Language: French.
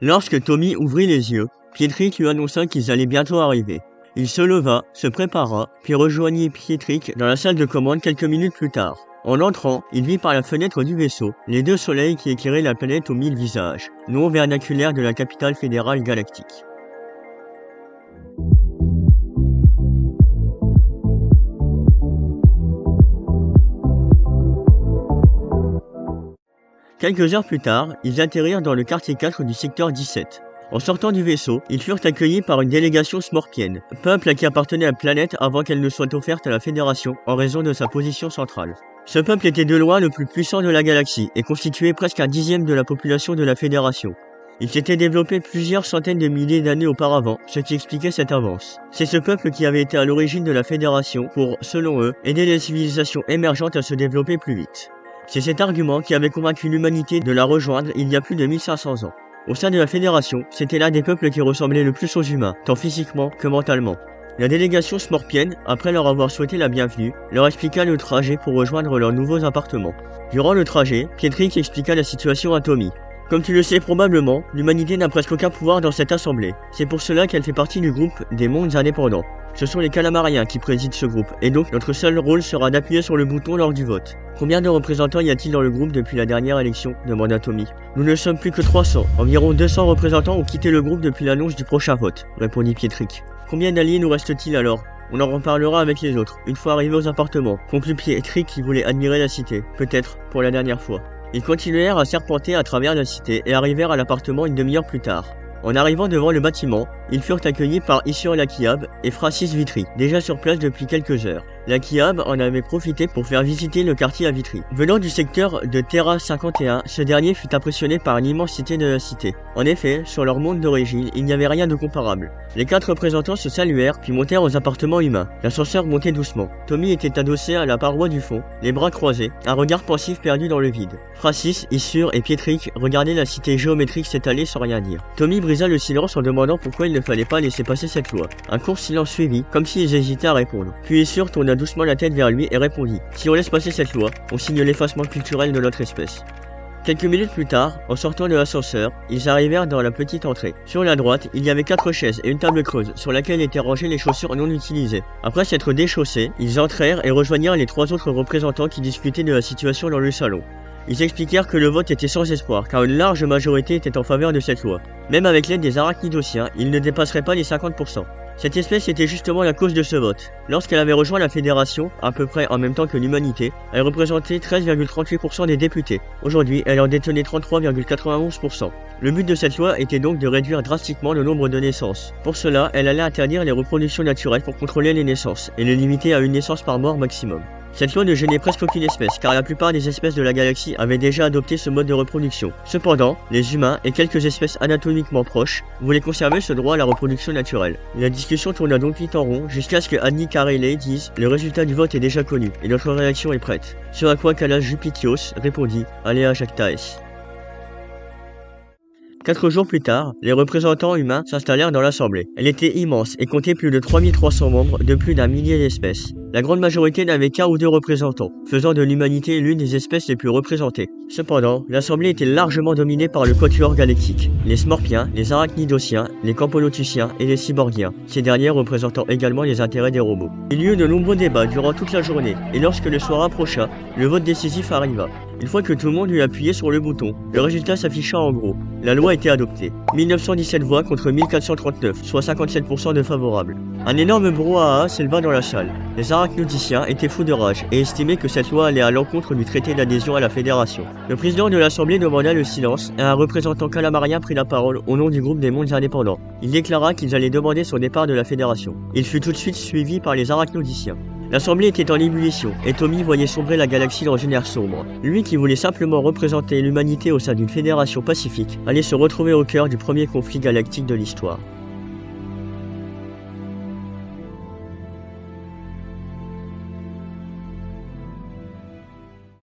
Lorsque Tommy ouvrit les yeux, Pietrik lui annonça qu'ils allaient bientôt arriver. Il se leva, se prépara, puis rejoignit Pietrik dans la salle de commande quelques minutes plus tard. En entrant, il vit par la fenêtre du vaisseau les deux soleils qui éclairaient la planète aux 1000 visages, nom vernaculaire de la capitale fédérale galactique. Quelques heures plus tard, ils atterrirent dans le quartier 4 du secteur 17. En sortant du vaisseau, ils furent accueillis par une délégation smorpienne, peuple qui appartenait à la planète avant qu'elle ne soit offerte à la Fédération en raison de sa position centrale. Ce peuple était de loin le plus puissant de la galaxie et constituait presque un dixième de la population de la Fédération. Il s'était développé plusieurs centaines de milliers d'années auparavant, ce qui expliquait cette avance. C'est ce peuple qui avait été à l'origine de la Fédération pour, selon eux, aider les civilisations émergentes à se développer plus vite. C'est cet argument qui avait convaincu l'humanité de la rejoindre il y a plus de 1500 ans. Au sein de la Fédération, c'était l'un des peuples qui ressemblait le plus aux humains, tant physiquement que mentalement. La délégation smorpienne, après leur avoir souhaité la bienvenue, leur expliqua le trajet pour rejoindre leurs nouveaux appartements. Durant le trajet, Pietrik expliqua la situation à Tommy. Comme tu le sais probablement, l'humanité n'a presque aucun pouvoir dans cette assemblée. C'est pour cela qu'elle fait partie du groupe des mondes indépendants. Ce sont les calamariens qui président ce groupe, et donc notre seul rôle sera d'appuyer sur le bouton lors du vote. Combien de représentants y a-t-il dans le groupe depuis la dernière élection ? Demanda Tommy. Nous ne sommes plus que 300. Environ 200 représentants ont quitté le groupe depuis l'annonce du prochain vote, répondit Pietrik. Combien d'alliés nous reste-t-il alors ? On en reparlera avec les autres, une fois arrivés aux appartements, conclut Pietrik qui voulait admirer la cité, peut-être pour la dernière fois. Ils continuèrent à serpenter à travers la cité et arrivèrent à l'appartement une demi-heure plus tard. En arrivant devant le bâtiment, ils furent accueillis par Issur Lakiab et Francis Vitry, déjà sur place depuis quelques heures. Lakiab en avait profité pour faire visiter le quartier à Vitry. Venant du secteur de Terra 51, ce dernier fut impressionné par l'immensité de la cité. En effet, sur leur monde d'origine, il n'y avait rien de comparable. Les 4 représentants se saluèrent puis montèrent aux appartements humains. L'ascenseur montait doucement. Tommy était adossé à la paroi du fond, les bras croisés, un regard pensif perdu dans le vide. Francis, Issur et Pietrik regardaient la cité géométrique s'étaler sans rien dire. Tommy brisa le silence en demandant pourquoi il ne fallait pas laisser passer cette loi. Un court silence suivit, comme s'ils hésitaient à répondre. Puis Issur tourna doucement la tête vers lui et répondit « Si on laisse passer cette loi, on signe l'effacement culturel de notre espèce. » Quelques minutes plus tard, en sortant de l'ascenseur, ils arrivèrent dans la petite entrée. Sur la droite, il y avait 4 chaises et une table creuse sur laquelle étaient rangées les chaussures non utilisées. Après s'être déchaussés, ils entrèrent et rejoignirent les 3 autres représentants qui discutaient de la situation dans le salon. Ils expliquèrent que le vote était sans espoir, car une large majorité était en faveur de cette loi. Même avec l'aide des arachnidociens, ils ne dépasseraient pas les 50%. Cette espèce était justement la cause de ce vote. Lorsqu'elle avait rejoint la Fédération, à peu près en même temps que l'humanité, elle représentait 13,38% des députés. Aujourd'hui, elle en détenait 33,91%. Le but de cette loi était donc de réduire drastiquement le nombre de naissances. Pour cela, elle allait interdire les reproductions naturelles pour contrôler les naissances, et les limiter à une naissance par mort maximum. Cette loi ne gênait presque aucune espèce, car la plupart des espèces de la galaxie avaient déjà adopté ce mode de reproduction. Cependant, les humains et quelques espèces anatomiquement proches voulaient conserver ce droit à la reproduction naturelle. La discussion tourna donc vite en rond, jusqu'à ce que Annie Carrelli dise « Le résultat du vote est déjà connu, et notre réaction est prête ». Ce à quoi Kala Jupitios répondit « Alea Jactaes ». 4 jours plus tard, les représentants humains s'installèrent dans l'assemblée. Elle était immense et comptait plus de 3300 membres de plus d'1 millier d'espèces. La grande majorité n'avait qu'un ou 2 représentants, faisant de l'humanité l'une des espèces les plus représentées. Cependant, l'assemblée était largement dominée par le quatuor galactique, les Smorpiens, les Arachnidociens, les Campolotusiens et les Cyborgiens, ces derniers représentant également les intérêts des robots. Il y eut de nombreux débats durant toute la journée, et lorsque le soir approcha, le vote décisif arriva. Une fois que tout le monde eut appuyé sur le bouton, le résultat s'afficha en gros. La loi était adoptée. 1917 voix contre 1439, soit 57% de favorables. Un énorme brouhaha s'éleva dans la salle. Les arachnodiciens étaient fous de rage et estimaient que cette loi allait à l'encontre du traité d'adhésion à la Fédération. Le président de l'Assemblée demanda le silence et un représentant calamarien prit la parole au nom du groupe des mondes indépendants. Il déclara qu'ils allaient demander son départ de la Fédération. Il fut tout de suite suivi par les arachnodiciens. L'assemblée était en ébullition, et Tommy voyait sombrer la galaxie dans une ère sombre. Lui qui voulait simplement représenter l'humanité au sein d'une fédération pacifique, allait se retrouver au cœur du premier conflit galactique de l'histoire.